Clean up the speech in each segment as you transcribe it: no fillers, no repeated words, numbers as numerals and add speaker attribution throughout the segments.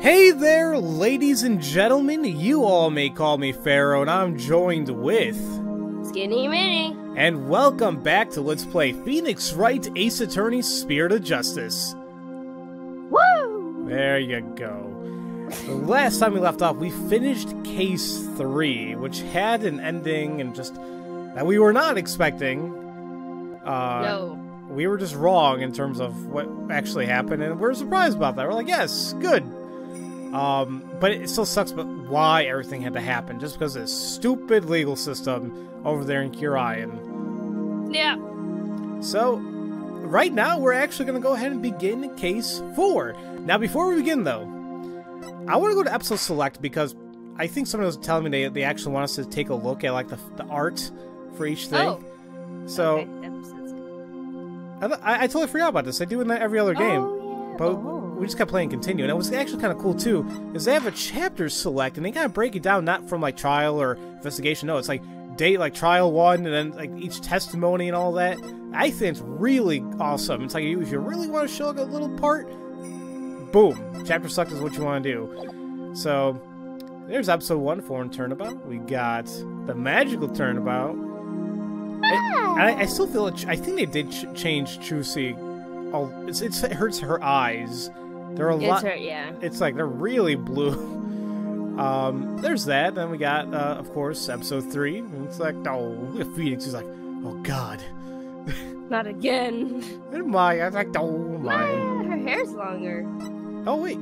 Speaker 1: Hey there, ladies and gentlemen. You all may call me Pharaoh, and I'm joined with...
Speaker 2: Skinny Mini.
Speaker 1: And welcome back to Let's Play Phoenix Wright Ace Attorney Spirit of Justice.
Speaker 2: Woo!
Speaker 1: There you go. The last time we left off, we finished Case 3, which had an ending and just... that we were not expecting.
Speaker 2: No.
Speaker 1: We were just wrong in terms of what actually happened, and we're surprised about that. We're like, yes, good. But it still sucks about why everything had to happen, just because of this stupid legal system over there in Khura'in.
Speaker 2: Yeah.
Speaker 1: So, right now, we're actually going to go ahead and begin Case 4. Now, before we begin, though, I want to go to Episode Select, because I think someone was telling me they actually want us to take a look at, like, the art for each thing.
Speaker 2: Oh.
Speaker 1: So,
Speaker 2: okay.
Speaker 1: I totally forgot about this. I do in every other game.
Speaker 2: Oh, yeah.
Speaker 1: But we just kept playing continue, and it was actually kind of cool too, is they have a chapter select, and they kind of break it down not from like trial or investigation. No, it's like date, like trial 1, and then like each testimony and all that. I think it's really awesome. It's like if you really want to show like a little part, boom, chapter select is what you want to do. So there's episode 1, Foreign Turnabout. We got the magical turnabout. I still feel it. I think they did change Chusi. Oh, it hurts her eyes. They're a lot.
Speaker 2: Yeah.
Speaker 1: It's like they're really blue. There's that. Then we got, of course, episode 3. And it's like, oh, Phoenix is like, oh god,
Speaker 2: Not again.
Speaker 1: and Maya, I was like, oh my.
Speaker 2: Her hair's longer.
Speaker 1: Oh wait.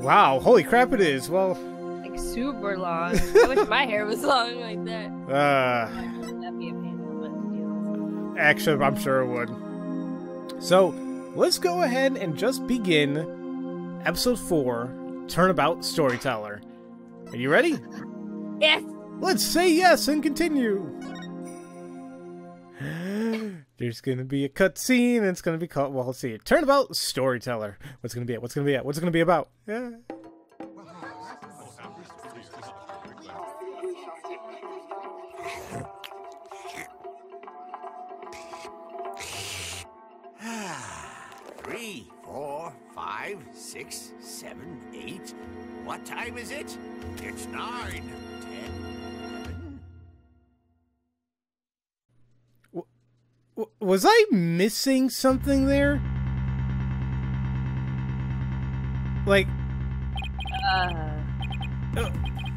Speaker 1: Wow, holy crap, it is. Well,
Speaker 2: Like super long. I wish my hair was long like that. That'd be a pain in the butt to deal with.
Speaker 1: actually, I'm sure it would. So, let's go ahead and just begin episode 4, Turnabout Storyteller. Are you ready?
Speaker 2: Yes.
Speaker 1: Let's say yes and continue. There's gonna be a cutscene, and it's gonna be called. Well, let's see. Turnabout Storyteller. What's gonna be it? What's gonna be it? What's it gonna be about? Yeah.
Speaker 3: Three, 4, 5, 6, 7, 8. What time is it? It's 9, 10, 11.
Speaker 1: Was I missing something there? Like,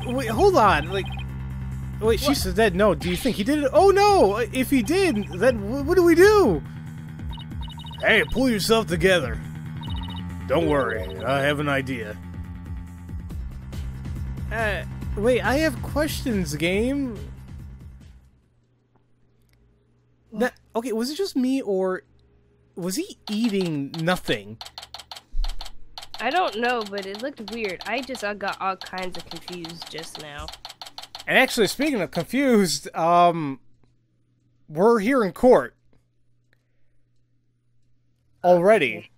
Speaker 1: wait, hold on. Like, wait, she said that. No, do you think he did it? Oh no! If he did, then what do we do? Hey, pull yourself together. Don't worry, I have an idea. Wait, I have questions, game. Okay, was it just me, or was he eating nothing?
Speaker 2: I don't know, but it looked weird. I got all kinds of confused just now.
Speaker 1: And actually, speaking of confused, we're here in court. Already.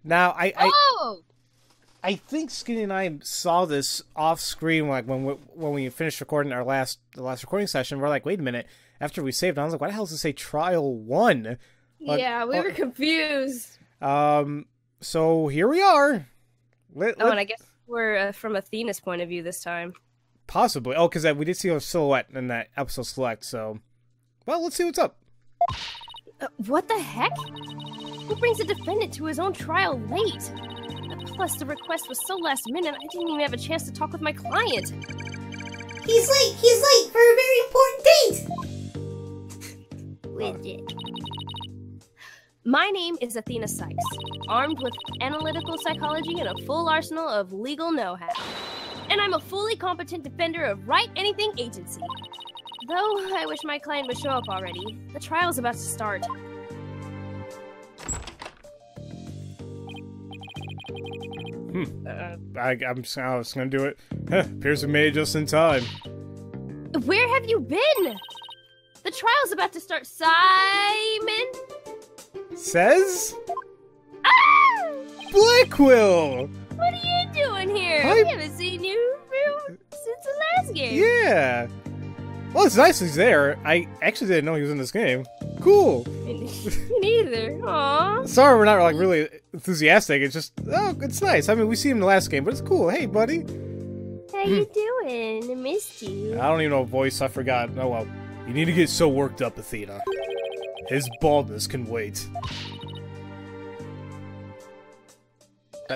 Speaker 1: Now, I think Skinny and I saw this off screen, like when we finished recording the last recording session. We're like, wait a minute. After we saved, I was like, why the hell does it say Trial 1? Like,
Speaker 2: Yeah, we were confused.
Speaker 1: So here we are.
Speaker 2: And I guess we're from Athena's point of view this time.
Speaker 1: Possibly. Oh, because we did see a silhouette in that episode select. So, well, let's see what's up.
Speaker 2: What the heck? Who brings a defendant to his own trial late? Plus, the request was so last minute, I didn't even have a chance to talk with my client.
Speaker 4: He's late for a very important date!
Speaker 2: Legit. My name is Athena Sykes, armed with analytical psychology and a full arsenal of legal know-how. And I'm a fully competent defender of Wright Anything Agency. Though I wish my client would show up already. The trial's about to start.
Speaker 1: I was gonna do it. Appears we made it just in time.
Speaker 2: Where have you been? The trial's about to start, Simon!
Speaker 1: Says?
Speaker 2: Ah!
Speaker 1: Blackquill!
Speaker 2: What are you doing here?
Speaker 1: Hi.
Speaker 2: We haven't seen you since the last game.
Speaker 1: Yeah. Well, it's nice he's there. I actually didn't know he was in this game. Cool.
Speaker 2: Me neither. Aww.
Speaker 1: Sorry we're not like really enthusiastic. It's just, oh, it's nice. I mean, we see him in the last game, but it's cool. Hey, buddy.
Speaker 2: How you doing? I missed you.
Speaker 1: I don't even know what voice. I forgot. Oh, well. You need to get so worked up, Athena. His baldness can wait.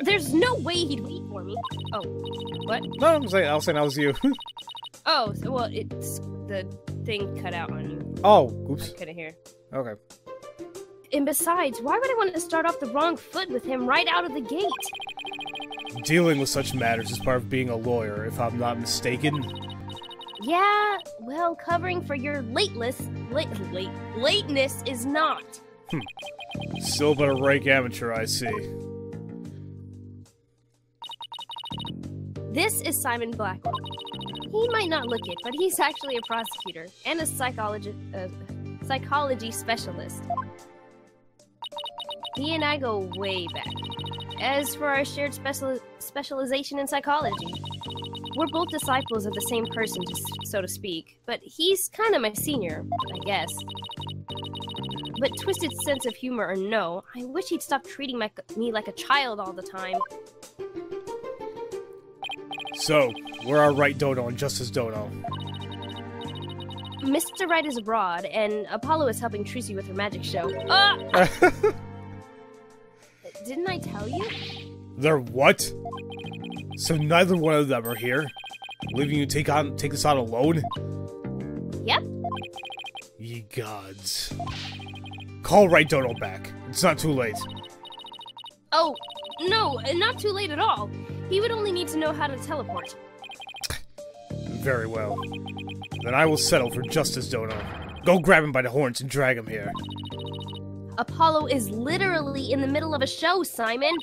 Speaker 2: There's no way he'd wait for me. Oh, what?
Speaker 1: No, I was saying that was you.
Speaker 2: Oh, so, well, it's the thing cut out on you.
Speaker 1: Oh, oops.
Speaker 2: I couldn't hear.
Speaker 1: Okay.
Speaker 2: And besides, why would I want to start off the wrong foot with him right out of the gate?
Speaker 1: Dealing with such matters is part of being a lawyer, if I'm not mistaken.
Speaker 2: Yeah, well, covering for your lateness is not.
Speaker 1: Still but a rank amateur, I see.
Speaker 2: This is Simon Blackwell. He might not look it, but he's actually a prosecutor and a psychology specialist. He and I go way back. As for our shared specialization in psychology, we're both disciples of the same person, so to speak, but he's kind of my senior, I guess. But twisted sense of humor or no, I wish he'd stop treating me like a child all the time.
Speaker 1: So, where are Wright Dono and Justice Dono?
Speaker 2: Mr. Wright is abroad, and Apollo is helping Tracy with her magic show. Didn't I tell you?
Speaker 1: They're what? So neither one of them are here? Leaving you take this on alone?
Speaker 2: Yep.
Speaker 1: Ye gods. Call Wright Dono back. It's not too late.
Speaker 2: Oh, no, not too late at all. He would only need to know how to teleport.
Speaker 1: Very well. Then I will settle for Justice Dono. Go grab him by the horns and drag him here.
Speaker 2: Apollo is literally in the middle of a show, Simon.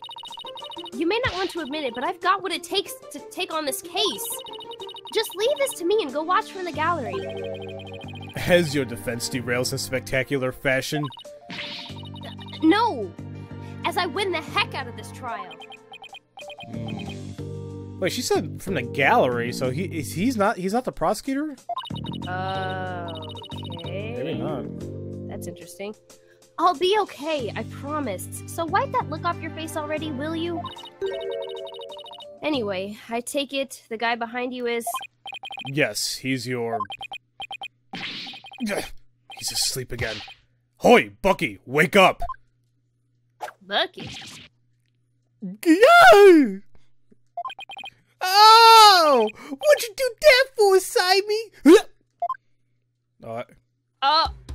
Speaker 2: You may not want to admit it, but I've got what it takes to take on this case. Just leave this to me and go watch from the gallery.
Speaker 1: Has your defense derails in spectacular fashion?
Speaker 2: No! As I win the heck out of this trial.
Speaker 1: Wait, she said from the gallery, so he's not the prosecutor?
Speaker 2: Okay.
Speaker 1: Maybe not.
Speaker 2: That's interesting. I'll be okay, I promise. So wipe that look off your face already, will you? Anyway, I take it the guy behind you is...
Speaker 1: Yes, he's your... He's asleep again. Hoy, Bucky, wake up!
Speaker 2: Bucky?
Speaker 1: Yeah! Oh! What'd you do that for, Simon?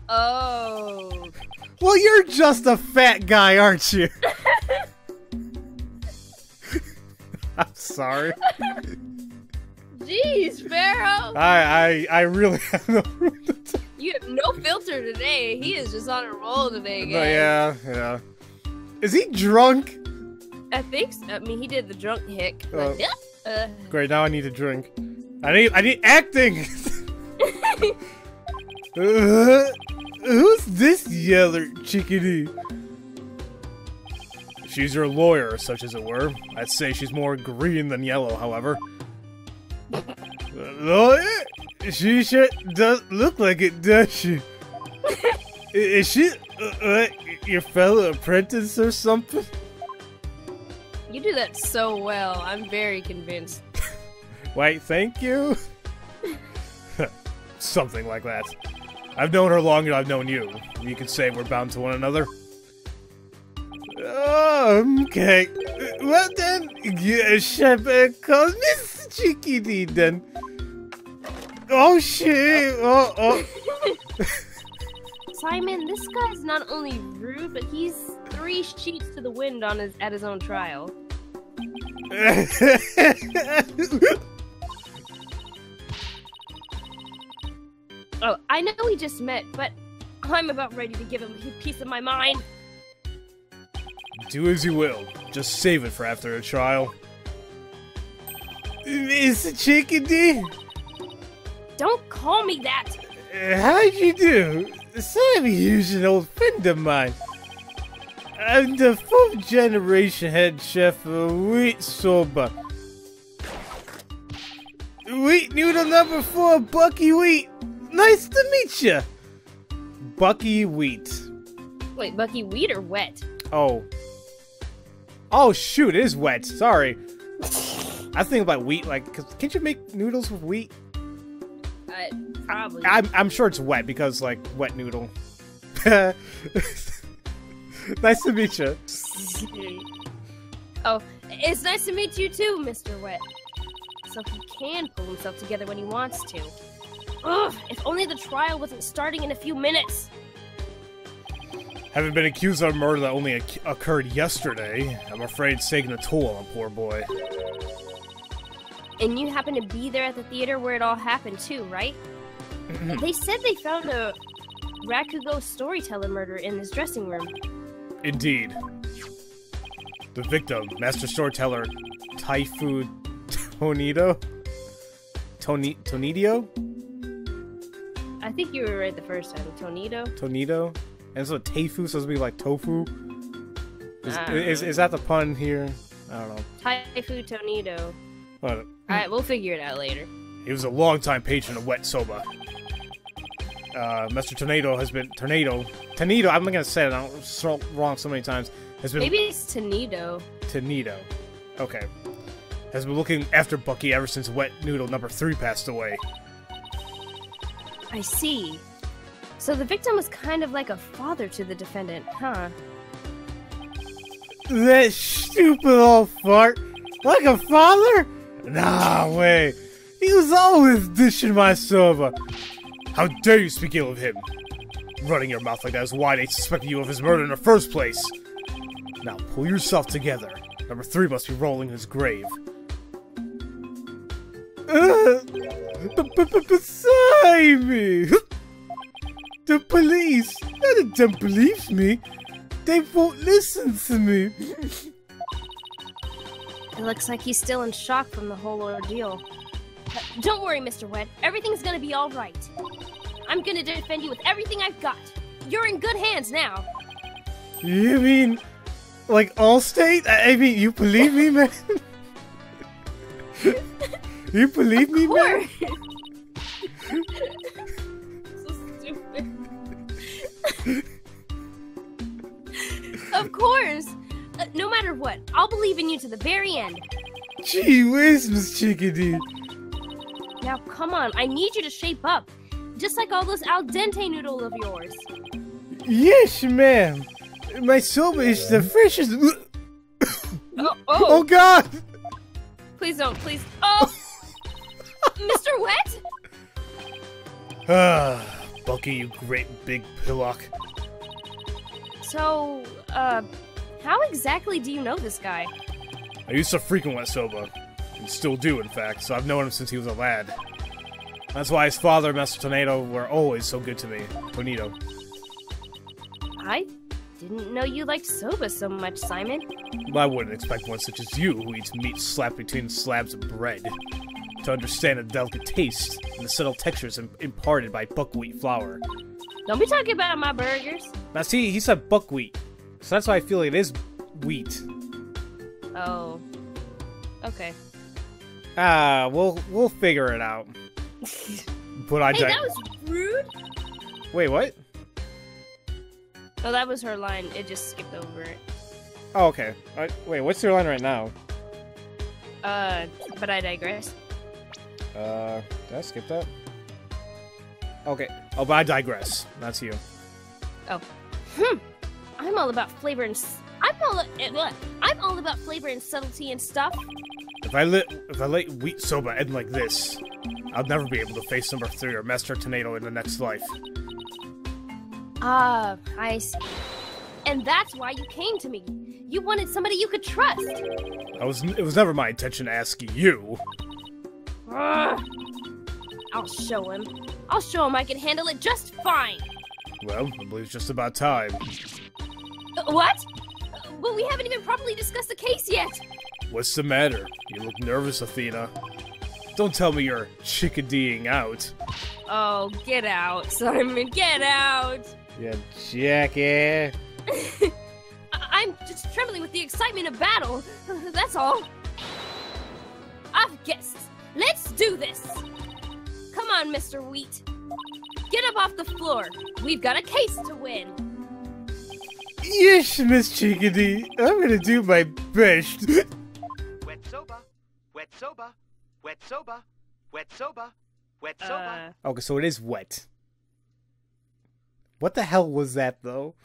Speaker 2: Oh.
Speaker 1: Well, you're just a fat guy, aren't you? I'm sorry.
Speaker 2: Jeez, Pharaoh!
Speaker 1: I really have no room to tell.
Speaker 2: You have no filter today. He is just on a roll today, guys.
Speaker 1: Yeah. Is he drunk?
Speaker 2: I think so. I mean, he did the drunk hick. Like,
Speaker 1: Great, now I need a drink. I need acting! Who's this yeller chickadee? She's your lawyer, such as it were. I'd say she's more green than yellow, however. Lawyer? She sure does look like it, does she? Is she your fellow apprentice or something?
Speaker 2: You do that so well. I'm very convinced.
Speaker 1: Wait, thank you? Something like that. I've known her longer than I've known you. You could say we're bound to one another. Okay. Well then, yeah, Shepherd calls Miss Chickadee then. Oh shit! Oh.
Speaker 2: Simon, this guy's not only rude, but he's 3 sheets to the wind on at his own trial. Oh, I know we just met, but I'm about ready to give him a piece of my mind.
Speaker 1: Do as you will. Just save it for after a trial. Miss Chickadee?
Speaker 2: Don't call me that!
Speaker 1: How'd you do? Simon here's an old friend of mine. I'm the 4th generation head chef of Wheat Soba. Wheat noodle number 4, Bucky Wheat. Nice to meet ya. Bucky Wheat.
Speaker 2: Wait, Bucky wheat or wet?
Speaker 1: Oh. Oh, shoot, it is wet. Sorry. I think about wheat, like, can't you make noodles with wheat?
Speaker 2: Probably.
Speaker 1: I'm sure it's wet because, like, wet noodle. Nice to meet you.
Speaker 2: Oh, it's nice to meet you too, Mr. Wet. So he can pull himself together when he wants to. Ugh, if only the trial wasn't starting in a few minutes.
Speaker 1: Having been accused of a murder that only occurred yesterday, I'm afraid it's taking a toll on a poor boy.
Speaker 2: And you happen to be there at the theater where it all happened too, right? They said they found a Rakugo storyteller murder in his dressing room.
Speaker 1: Indeed. The victim, master storyteller Taifu Tonido? Tonidio?
Speaker 2: I think you were right the first time.
Speaker 1: Tonido? And so Taifu, so it's be like tofu? Is that the pun here? I don't know.
Speaker 2: Taifu Tonido.
Speaker 1: But,
Speaker 2: Alright, we'll figure it out later.
Speaker 1: he was a longtime patron of wet soba. Mr. Tornado has been... Tornado, I'm not gonna say it, I'm so wrong so many times. Has been...
Speaker 2: Maybe it's Tonido.
Speaker 1: Tonido. Okay. Has been looking after Bucky ever since Wet Noodle number 3 passed away.
Speaker 2: I see. So the victim was kind of like a father to the defendant, huh?
Speaker 1: That stupid old fart! Like a father? Nah, way. He was always dishing my soba. How dare you speak ill of him? Running your mouth like that is why they suspected you of his murder in the first place. Now pull yourself together. Number 3 must be rolling his grave. Beside me! The police! None of them believes me! They won't listen to me!
Speaker 2: It looks like he's still in shock from the whole ordeal. Don't worry, Mr. Wet. Everything's gonna be alright. I'm gonna defend you with everything I've got. You're in good hands now.
Speaker 1: You mean... like Allstate? I mean, you believe me, man? You believe me, man?
Speaker 2: So stupid. Of course! No matter what, I'll believe in you to the very end.
Speaker 1: Gee whiz, Miss Chickadee.
Speaker 2: Now, come on, I need you to shape up. Just like all those al dente noodles of yours.
Speaker 1: Yes, ma'am. My soba is the freshest...
Speaker 2: Oh,
Speaker 1: God!
Speaker 2: Please don't, please. Oh! Mr. Wet?
Speaker 1: Ah, Bucky, you great big pillock.
Speaker 2: So, how exactly do you know this guy?
Speaker 1: I used to frequent Wet Soba. And still do, in fact, so I've known him since he was a lad. That's why his father and Master Tornado were always so good to me. Tonito.
Speaker 2: I didn't know you liked soba so much, Simon.
Speaker 1: I wouldn't expect one such as you, who eats meat slapped between slabs of bread, to understand the delicate taste and the subtle textures imparted by buckwheat flour.
Speaker 2: Don't be talking about my burgers.
Speaker 1: Now see, he said buckwheat, so that's why I feel like it is wheat.
Speaker 2: Oh. Okay.
Speaker 1: We'll figure it out. But
Speaker 2: Hey, that was rude!
Speaker 1: Wait, what?
Speaker 2: Oh, that was her line. It just skipped over it.
Speaker 1: Oh, okay. Wait, what's your line right now?
Speaker 2: But I digress.
Speaker 1: Did I skip that? Okay. Oh, but I digress. That's you.
Speaker 2: Oh. I'm all about flavor and... I'm all about flavor and subtlety and stuff.
Speaker 1: If I let wheat soba end like this, I'll never be able to face number 3 or Master Tornado in the next life.
Speaker 2: I see. And that's why you came to me. You wanted somebody you could trust.
Speaker 1: It was never my intention to ask you.
Speaker 2: Ugh. I'll show him. I'll show him I can handle it just fine.
Speaker 1: Well, I believe it's just about time.
Speaker 2: What? But we haven't even properly discussed the case yet.
Speaker 1: What's the matter? You look nervous, Athena. Don't tell me you're chickadeeing out.
Speaker 2: Oh, get out, Simon, get out!
Speaker 1: Yeah, Jackie.
Speaker 2: I'm just trembling with the excitement of battle. That's all. I've guessed. Let's do this. Come on, Mr. Wheat. get up off the floor. We've got a case to win.
Speaker 1: Yes, Miss Chickadee. I'm gonna do my best.
Speaker 5: Wet soba, wet soba, wet soba, wet soba, wet soba.
Speaker 1: Okay, so it is wet. What the hell was that, though?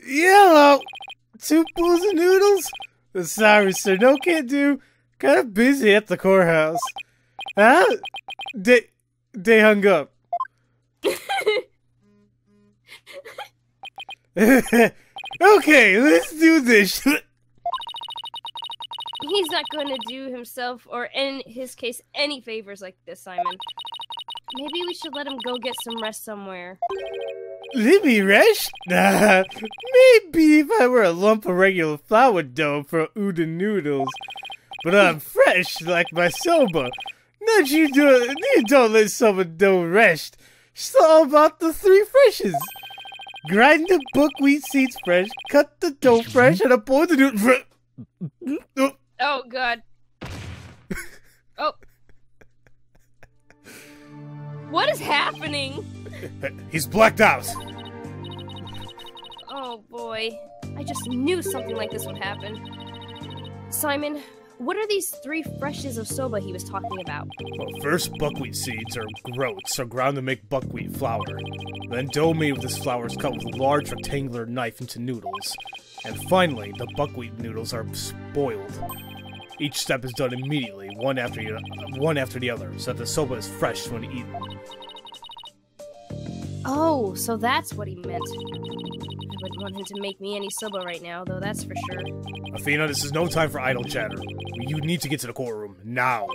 Speaker 1: Yellow! 2 pools of noodles? Sorry, sir, no can do. Kinda busy at the courthouse. Huh? They hung up. Okay, let's do this.
Speaker 2: He's not going to do himself, or in his case, any favors like this, Simon. Maybe we should let him go get some rest somewhere.
Speaker 1: Let me rest? Maybe if I were a lump of regular flour dough for udon noodles. But I'm fresh like my soba. Not you don't let soba dough rest. It's all about the 3 freshes. Grind the buckwheat seeds fresh, cut the dough fresh, and boil the noodles.
Speaker 2: Oh, God. Oh. What is happening?
Speaker 1: He's blacked out.
Speaker 2: Oh, boy. I just knew something like this would happen. Simon, what are these 3 freshes of soba he was talking about?
Speaker 1: Well, first, buckwheat seeds, or groats, are ground to make buckwheat flour. Then dough made with this flour is cut with a large rectangular knife into noodles. And finally, the buckwheat noodles are boiled. Each step is done immediately, one after the other, so that the soba is fresh when eaten.
Speaker 2: Oh, so that's what he meant. I wouldn't want him to make me any soba right now, though, that's for sure.
Speaker 1: Athena, this is no time for idle chatter. You need to get to the courtroom, now.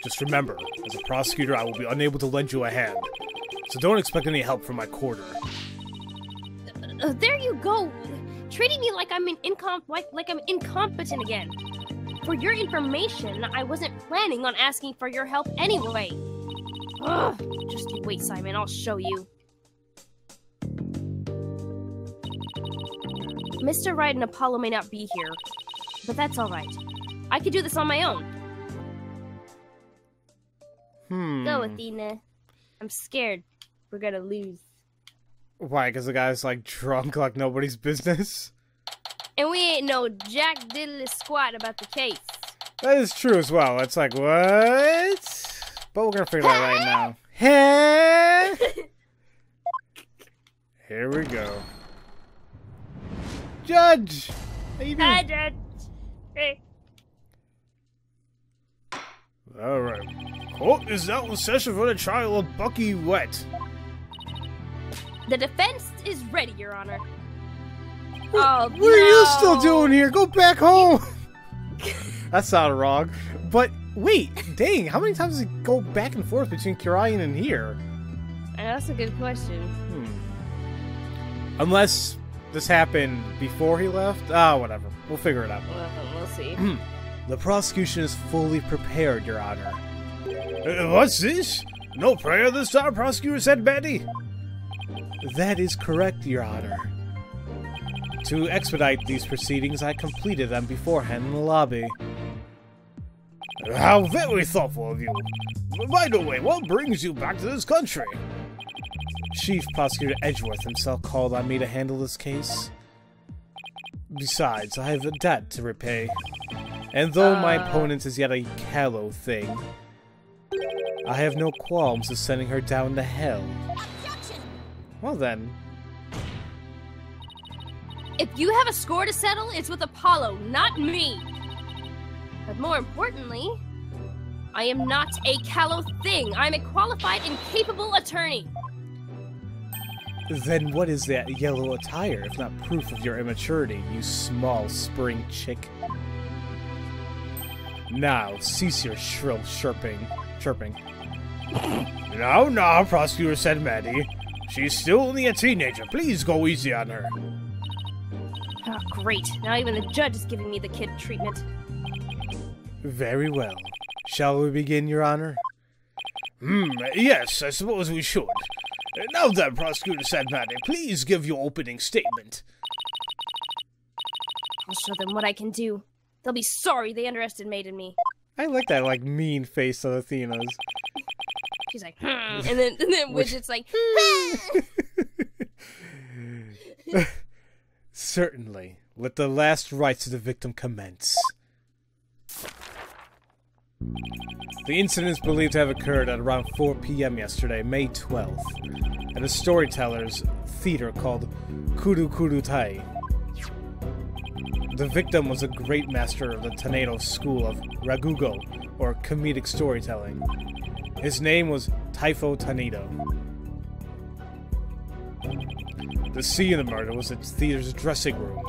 Speaker 1: Just remember, as a prosecutor, I will be unable to lend you a hand. So don't expect any help from my quarter.
Speaker 2: There you go! Treating me like I'm incompetent again. For your information, I wasn't planning on asking for your help anyway. Ugh, just you wait, Simon, I'll show you. Mr. Wright and Apollo may not be here, but that's alright. I could do this on my own. Go, Athena. I'm scared we're gonna lose.
Speaker 1: Why? Because the guy's, like, drunk like nobody's business?
Speaker 2: And we ain't no jack diddly squat about the case.
Speaker 1: That is true as well. It's like, what? But we're gonna figure that out right now. Hey! Here we go. Judge! How you doing?
Speaker 2: Hi, Judge. Hey.
Speaker 1: Alright. Court is now in session for the trial of Bucky Wet.
Speaker 2: The defense is ready, Your Honor.
Speaker 1: What
Speaker 2: Oh,
Speaker 1: are you still
Speaker 2: no.
Speaker 1: doing here? Go back home! That sounded wrong. But wait, dang, how many times does he go back and forth between Khura'in and here?
Speaker 2: That's a good question.
Speaker 1: Unless this happened before he left? Ah, whatever. We'll figure it out.
Speaker 2: We'll see.
Speaker 1: The prosecution is fully prepared, Your Honor.
Speaker 3: What's this? No prayer this time, prosecutor said Betty.
Speaker 1: That is correct, Your Honor. To expedite these proceedings, I completed them beforehand in the lobby.
Speaker 3: How very thoughtful of you. By the way, what brings you back to this country?
Speaker 1: Chief Prosecutor Edgeworth himself called on me to handle this case. Besides, I have a debt to repay. And though my opponent is yet a callow thing, I have no qualms of sending her down to hell. Well then.
Speaker 2: If you have a score to settle, it's with Apollo, not me. But more importantly, I am not a callow thing. I'm a qualified and capable attorney.
Speaker 1: Then what is that yellow attire, if not proof of your immaturity, you small spring chick? Now, cease your shrill chirping.
Speaker 3: No, prosecutor said Maddie. She's still only a teenager. Please go easy on her.
Speaker 2: Oh, great. Now even the judge is giving me the kid treatment.
Speaker 1: Very well. Shall we begin, Your Honor?
Speaker 3: Yes, I suppose we should. Now then, prosecutor said Maddie, please give your opening statement.
Speaker 2: I'll show them what I can do. They'll be sorry they underestimated me.
Speaker 1: I like that, like, mean face of Athena's.
Speaker 2: She's like, and then Widget's like,
Speaker 1: Certainly. Let the last rites of the victim commence. The incident is believed to have occurred at around 4 p.m. yesterday, May 12th, at a storyteller's theater called Tai. The victim was a great master of the Tornado school of Ragugo, or comedic storytelling. His name was Typho Tornado. The scene of the murder was at the theater's dressing room.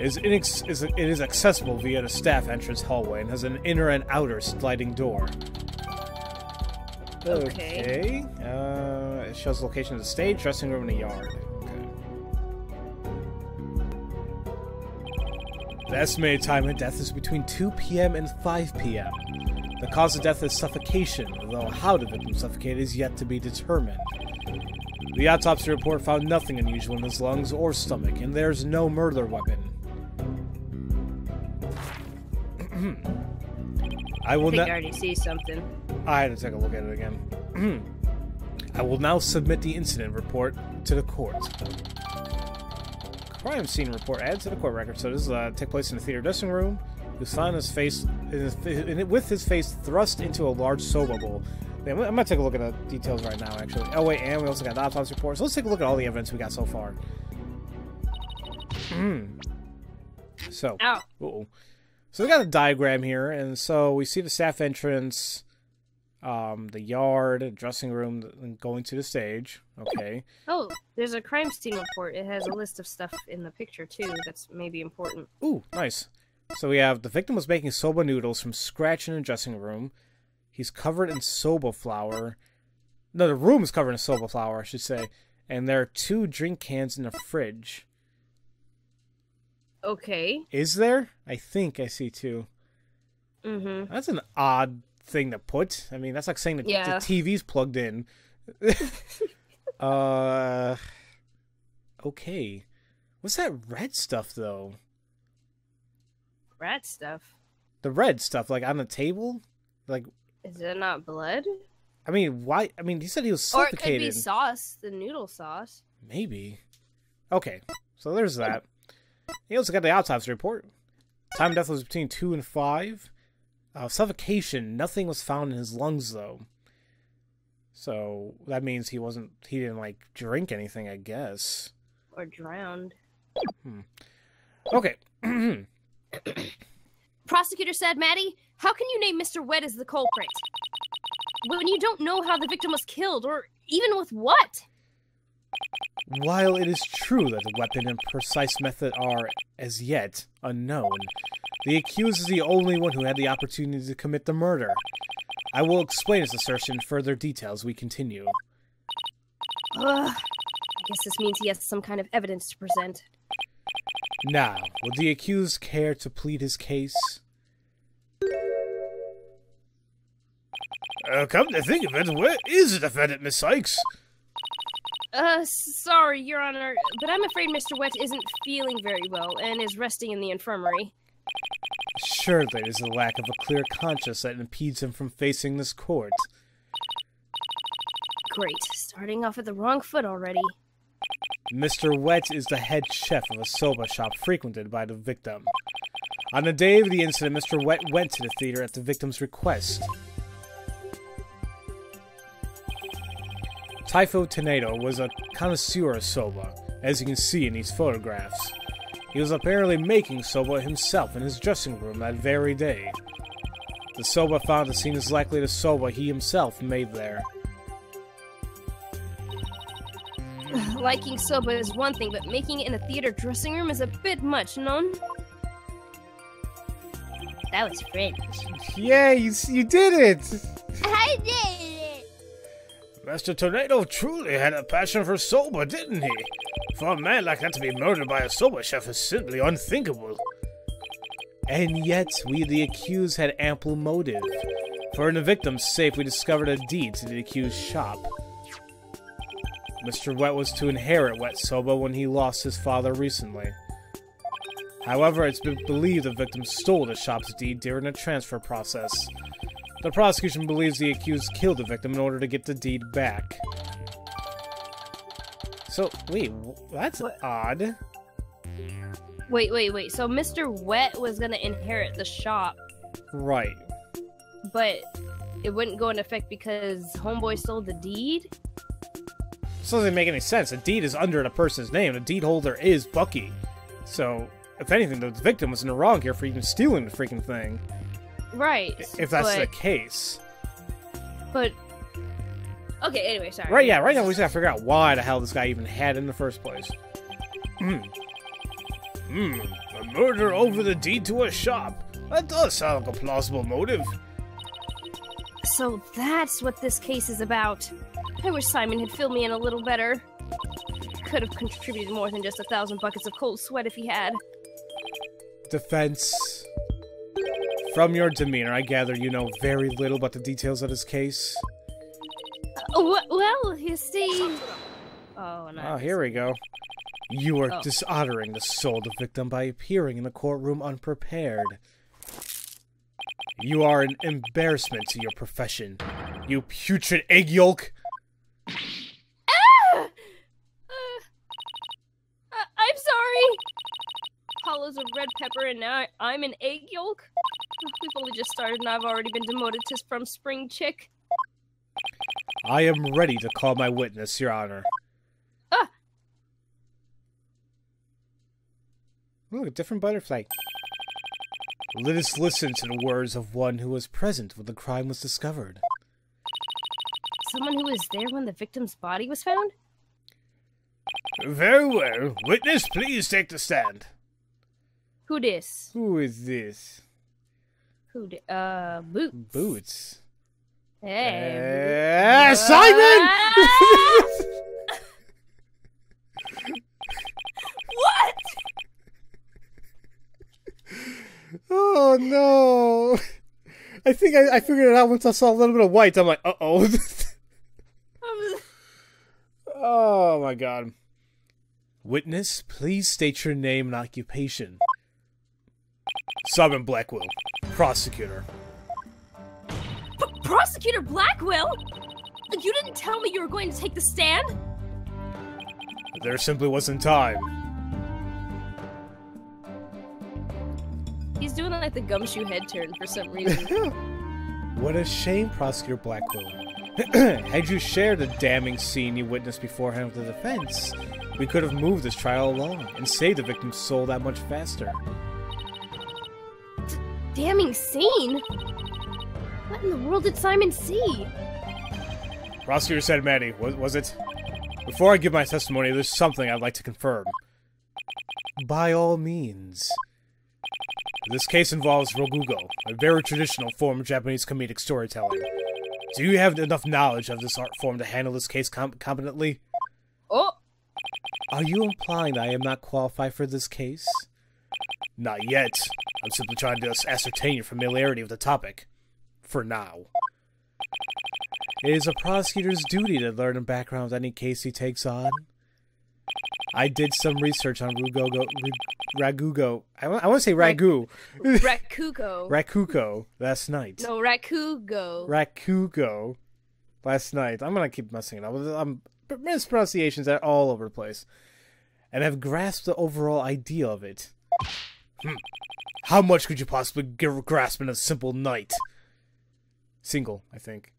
Speaker 1: It is accessible via the staff entrance hallway and has an inner and outer sliding door. Okay. It shows the location of the stage, dressing room, and the yard. Okay. The estimated time of death is between 2 p.m. and 5 p.m. The cause of death is suffocation, although how the victim suffocated is yet to be determined. The autopsy report found nothing unusual in his lungs or stomach, and there's no murder weapon. I
Speaker 2: think I already see something.
Speaker 1: I had to take a look at it again. I will now submit the incident report to the court. Crime scene report added to the court record. So this take place in the theater dressing room. He was found his face with his face thrust into a large soba bowl. I'm gonna take a look at the details right now, actually. Oh wait, and we also got the autopsy report. So let's take a look at all the evidence we got so far. So, so we got a diagram here, and so we see the staff entrance, the yard, dressing room, and going to the stage. Okay.
Speaker 2: Oh, there's a crime scene report. It has a list of stuff in the picture too. That's maybe important.
Speaker 1: Ooh, nice. So we have the victim was making soba noodles from scratch in the dressing room. He's covered in soba flour. No, the room is covered in soba flour, I should say. And there are 2 drink cans in the fridge.
Speaker 2: Okay.
Speaker 1: Is there? I think I see 2.
Speaker 2: Mm-hmm.
Speaker 1: That's an odd thing to put. I mean, that's like saying that the TV's plugged in. Okay. What's that red stuff, though?
Speaker 2: Red stuff?
Speaker 1: The red stuff, like, on the table? Like...
Speaker 2: Is it not blood?
Speaker 1: I mean, why? I mean, he said he was suffocated.
Speaker 2: Or it could be sauce, the noodle sauce.
Speaker 1: Maybe. Okay, so there's that. He also got the autopsy report. Time of death was between 2 and 5. Suffocation. Nothing was found in his lungs, though. So that means he didn't, like, drink anything, I guess.
Speaker 2: Or drowned.
Speaker 1: Okay.
Speaker 2: Prosecutor said, Maddie, how can you name Mr. Wet as the culprit when you don't know how the victim was killed, or even with what?
Speaker 1: While it is true that the weapon and precise method are, as yet, unknown, the accused is the only one who had the opportunity to commit the murder. I will explain his assertion in further detail as we continue.
Speaker 2: I guess this means he has some kind of evidence to present.
Speaker 1: Now, would the accused care to plead his case?
Speaker 3: Come to think of it, where is the defendant, Miss Sykes?
Speaker 2: Sorry, Your Honor, but I'm afraid Mr. Wet isn't feeling very well and is resting in the infirmary.
Speaker 1: Surely it is the lack of a clear conscience that impedes him from facing this court.
Speaker 2: Great, starting off at the wrong foot already.
Speaker 1: Mr. Wet is the head chef of a soba shop frequented by the victim. On the day of the incident, Mr. Wet went to the theater at the victim's request. Typho Tornado was a connoisseur of soba, as you can see in these photographs. He was apparently making soba himself in his dressing room that very day. The soba found at the scene is likely the soba he himself made there.
Speaker 2: Liking soba is one thing, but making it in a theater dressing room is a bit much, no? That was French.
Speaker 1: Yeah, you did it!
Speaker 2: I did it!
Speaker 3: Master Tornado truly had a passion for soba, didn't he? For a man like that to be murdered by a soba chef is simply unthinkable.
Speaker 1: And yet, we the accused had ample motive. For in the victim's safe, we discovered a deed to the accused's shop. Mr. Wet was to inherit Wet Soba when he lost his father recently. However, it's been believed the victim stole the shop's deed during the transfer process. The prosecution believes the accused killed the victim in order to get the deed back. So, wait, that's odd.
Speaker 2: Wait. So Mr. Wet was gonna inherit the shop.
Speaker 1: Right.
Speaker 2: But it wouldn't go into effect because Homeboy stole the deed?
Speaker 1: This doesn't make any sense. The deed is under the person's name. The deed holder is Bucky. So, if anything, the victim was in the wrong here for even stealing the freaking thing.
Speaker 2: Right.
Speaker 1: If that's the case.
Speaker 2: But... Okay, anyway, sorry.
Speaker 1: Right, yeah, right now we just gotta figure out why the hell this guy even had it in the first place.
Speaker 3: A murder over the deed to a shop. That does sound like a plausible motive.
Speaker 2: So that's what this case is about. I wish Simon had filled me in a little better. Could have contributed more than just 1,000 buckets of cold sweat if he had.
Speaker 1: Defense. From your demeanor, I gather you know very little about the details of this case.
Speaker 2: Well, you see... Oh, no.
Speaker 1: Oh, here we go. You are dishonoring the soul of the victim by appearing in the courtroom unprepared. You are an embarrassment to your profession. You putrid egg yolk!
Speaker 2: I'm sorry! Apollo's a red pepper and now I'm an egg yolk? We've only just started and I've already been demoted from spring chick.
Speaker 1: I am ready to call my witness, Your Honor. Look, a different butterfly. Let us listen to the words of one who was present when the crime was discovered.
Speaker 2: Someone who was there when the victim's body was found?
Speaker 3: Very well. Witness, please take the stand.
Speaker 2: Who dis?
Speaker 1: Who is this?
Speaker 2: Boots.
Speaker 1: Boots.
Speaker 2: Hey.
Speaker 1: Simon!
Speaker 2: What?
Speaker 1: Oh no! I think I figured it out once I saw a little bit of white. I'm like, uh-oh. Oh my god. Witness, please state your name and occupation.
Speaker 3: Simon Blackwell, prosecutor.
Speaker 2: Prosecutor Blackwell? You didn't tell me you were going to take the stand?
Speaker 3: There simply wasn't time.
Speaker 2: He's doing like the gumshoe head turn for some reason.
Speaker 1: What a shame, Prosecutor Blackwell. Had you shared the damning scene you witnessed beforehand with the defense, we could have moved this trial along and saved the victim's soul that much faster.
Speaker 2: Damning scene? What in the world did Simon see?
Speaker 3: Prosecutor said, Maddie, was it? Before I give my testimony, there's something I'd like to confirm.
Speaker 1: By all means.
Speaker 3: This case involves rogugo, a very traditional form of Japanese comedic storytelling. Do you have enough knowledge of this art form to handle this case competently?
Speaker 2: Oh!
Speaker 1: Are you implying that I am not qualified for this case?
Speaker 3: Not yet. I'm simply trying to ascertain your familiarity with the topic. For now.
Speaker 1: It is a prosecutor's duty to learn the background of any case he takes on. I did some research on Ragugo. I want to say Ragu.
Speaker 2: Rakugo.
Speaker 1: Rakugo last night.
Speaker 2: No, Rakugo.
Speaker 1: Rakugo last night. I'm going to keep messing it up. Mispronunciations are all over the place. And have grasped the overall idea of it.
Speaker 3: How much could you possibly grasp in a simple night?
Speaker 1: Single, I think.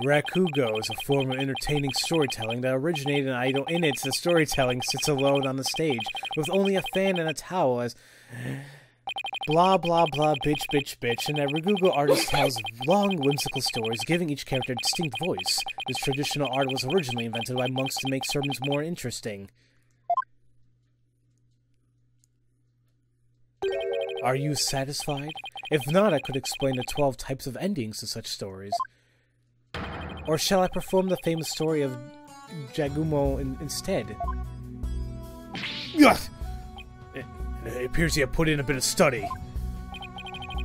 Speaker 1: Rakugo is a form of entertaining storytelling that originated in it. The storytelling sits alone on the stage, with only a fan and a towel as blah blah blah bitch bitch bitch, and that Rakugo artist tells long whimsical stories, giving each character a distinct voice. This traditional art was originally invented by monks to make sermons more interesting. Are you satisfied? If not, I could explain the 12 types of endings to such stories. Or shall I perform the famous story of Jagumo instead?
Speaker 3: It appears you have put in a bit of study.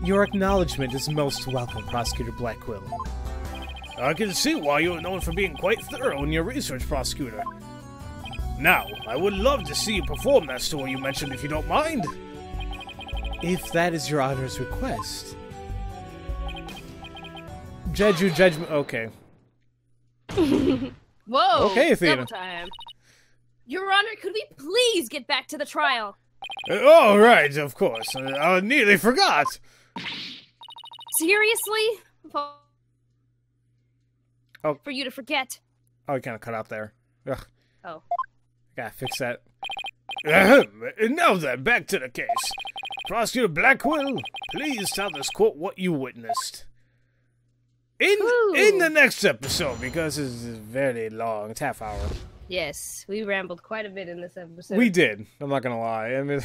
Speaker 1: Your acknowledgement is most welcome, Prosecutor Blackwell.
Speaker 3: I can see why you are known for being quite thorough in your research, Prosecutor. Now, I would love to see you perform that story you mentioned if you don't mind.
Speaker 1: If that is your honor's request. Jeju judgment. Okay.
Speaker 2: Whoa!
Speaker 1: Okay, Athena.
Speaker 2: Double time. Your Honor, could we please get back to the trial?
Speaker 3: All right, of course. I nearly forgot.
Speaker 2: Seriously?
Speaker 1: Oh.
Speaker 2: For you to forget.
Speaker 1: Oh, you kind of cut out there. Ugh.
Speaker 2: Oh.
Speaker 1: Gotta fix that.
Speaker 3: And now then, back to the case. Prosecutor Blackwell, please tell this court what you witnessed. In the next episode, because it's very long. It's half hour.
Speaker 2: Yes, we rambled quite a bit in this episode.
Speaker 1: We did. I'm not gonna lie. I mean,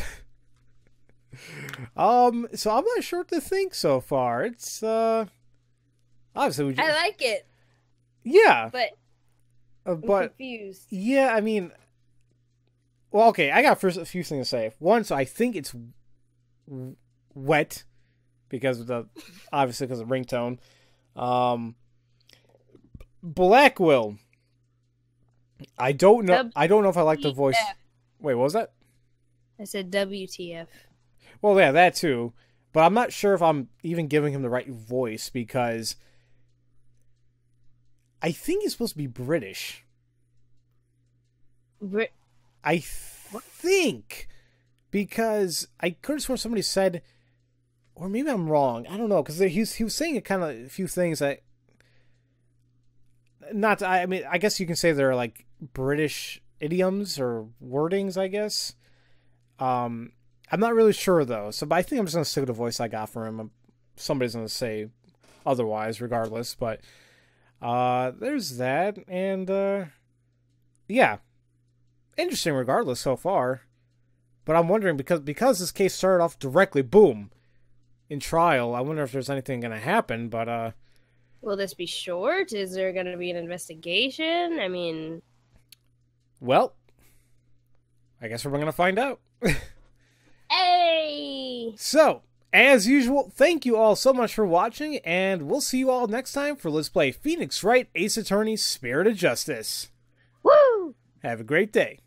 Speaker 1: so I'm not sure what to think so far. It's obviously
Speaker 2: I like it.
Speaker 1: Yeah,
Speaker 2: but I'm
Speaker 1: but
Speaker 2: confused.
Speaker 1: Yeah, I mean, well, okay. I got first a few things to say. One, so I think it's wet because of the obviously because of ringtone. Blackwell. I don't know. I don't know if I like the voice. Wait, what was that?
Speaker 2: I said WTF.
Speaker 1: Well, yeah, that too. But I'm not sure if I'm even giving him the right voice because I think he's supposed to be British. I think because I could have sworn somebody said, or maybe I'm wrong. I don't know because he was saying a few things that. Not, I mean, I guess you can say they're like British idioms or wordings, I guess. I'm not really sure though, but I think I'm just gonna stick with the voice I got for him. Somebody's gonna say otherwise, regardless. But there's that, and yeah, interesting regardless so far. But I'm wondering because this case started off directly, boom, in trial. I wonder if there's anything gonna happen, but
Speaker 2: will this be short? Is there going to be an investigation? I mean...
Speaker 1: Well, I guess we're going to find out.
Speaker 2: Hey!
Speaker 1: So, as usual, thank you all so much for watching, and we'll see you all next time for Let's Play Phoenix Wright Ace Attorney Spirit of Justice.
Speaker 2: Woo!
Speaker 1: Have a great day.